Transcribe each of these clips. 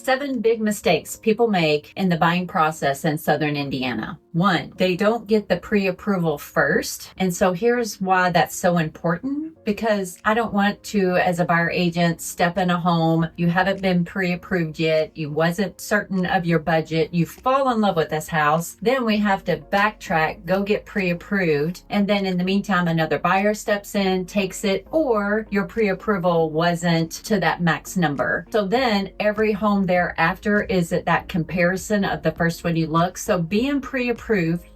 7 big mistakes people make in the buying process in Southern Indiana. 1, they don't get the pre-approval first. And so here's why that's so important, because I don't want to, as a buyer agent, step in a home. You haven't been pre-approved yet. You wasn't certain of your budget. You fall in love with this house. Then we have to backtrack, go get pre-approved. And then in the meantime, another buyer steps in, takes it, or your pre-approval wasn't to that max number. So then every home thereafter is at that comparison of the first one you look. So being pre-approved,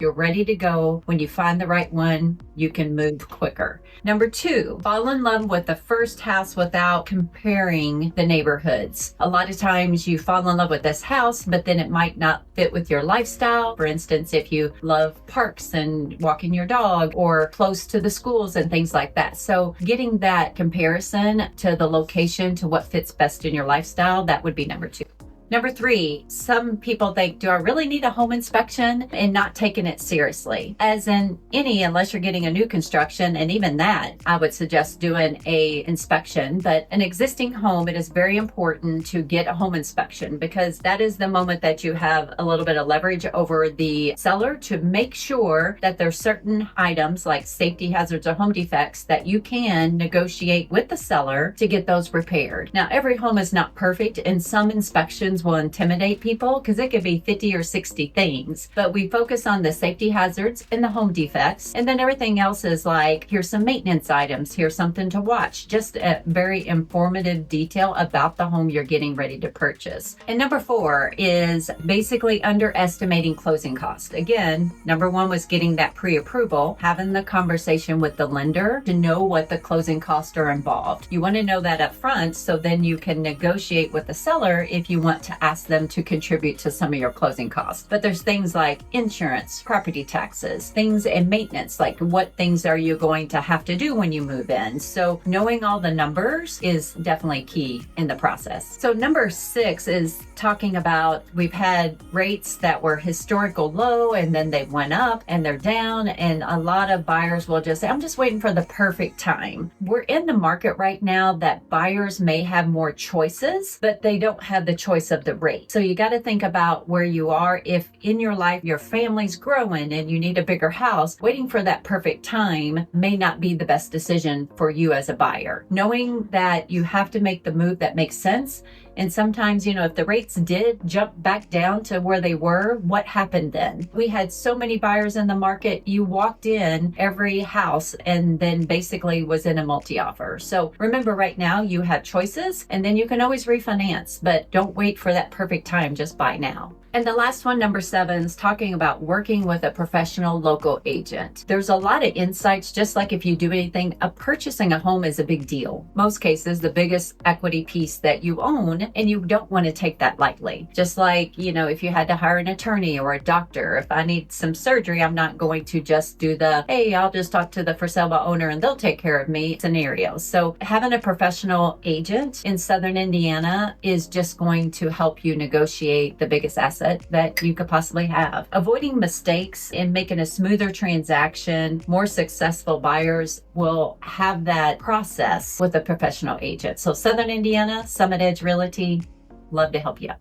you're ready to go. When you find the right one, you can move quicker. Number 2, fall in love with the first house without comparing the neighborhoods. A lot of times you fall in love with this house, but then it might not fit with your lifestyle. For instance, if you love parks and walking your dog or close to the schools and things like that. So getting that comparison to the location to what fits best in your lifestyle, that would be number 2. Number 3, some people think, do I really need a home inspection, and not taking it seriously? As in any, unless you're getting a new construction, and even that, I would suggest doing a inspection. But an existing home, it is very important to get a home inspection, because that is the moment that you have a little bit of leverage over the seller to make sure that there's certain items like safety hazards or home defects that you can negotiate with the seller to get those repaired. Now, every home is not perfect, and some inspections will intimidate people because it could be 50 or 60 things, but we focus on the safety hazards and the home defects, and then everything else is like, here's some maintenance items, here's something to watch, just a very informative detail about the home you're getting ready to purchase. And number 4 is basically underestimating closing costs. Again, number 1 was getting that pre-approval, having the conversation with the lender to know what the closing costs are involved. You want to know that up front, so then you can negotiate with the seller if you want to ask them to contribute to some of your closing costs. But there's things like insurance, property taxes, things and maintenance, like what things are you going to have to do when you move in. So knowing all the numbers is definitely key in the process. So number 6 is talking about, we've had rates that were historical low, and then they went up and they're down, and a lot of buyers will just say, I'm just waiting for the perfect time. We're in the market right now that buyers may have more choices, but they don't have the choice of the rate. So you got to think about where you are. If in your life your family's growing and you need a bigger house, waiting for that perfect time may not be the best decision for you as a buyer. Knowing that you have to make the move that makes sense. And sometimes, if the rates did jump back down to where they were, what happened then? We had so many buyers in the market. You walked in every house and then basically was in a multi-offer. So remember, right now you have choices, and then you can always refinance, but don't wait for that perfect time. Just buy now. And the last one, number 7, is talking about working with a professional local agent. There's a lot of insights, just like if you do anything, purchasing a home is a big deal. Most cases, the biggest equity piece that you own, and you don't want to take that lightly. Just like, if you had to hire an attorney or a doctor, if I need some surgery, I'm not going to just do the, hey, I'll just talk to the for sale by owner and they'll take care of me scenario. So having a professional agent in Southern Indiana is just going to help you negotiate the biggest asset that you could possibly have. Avoiding mistakes and making a smoother transaction, more successful buyers will have that process with a professional agent. So Southern Indiana, Summit Edge Realty, love to help you out.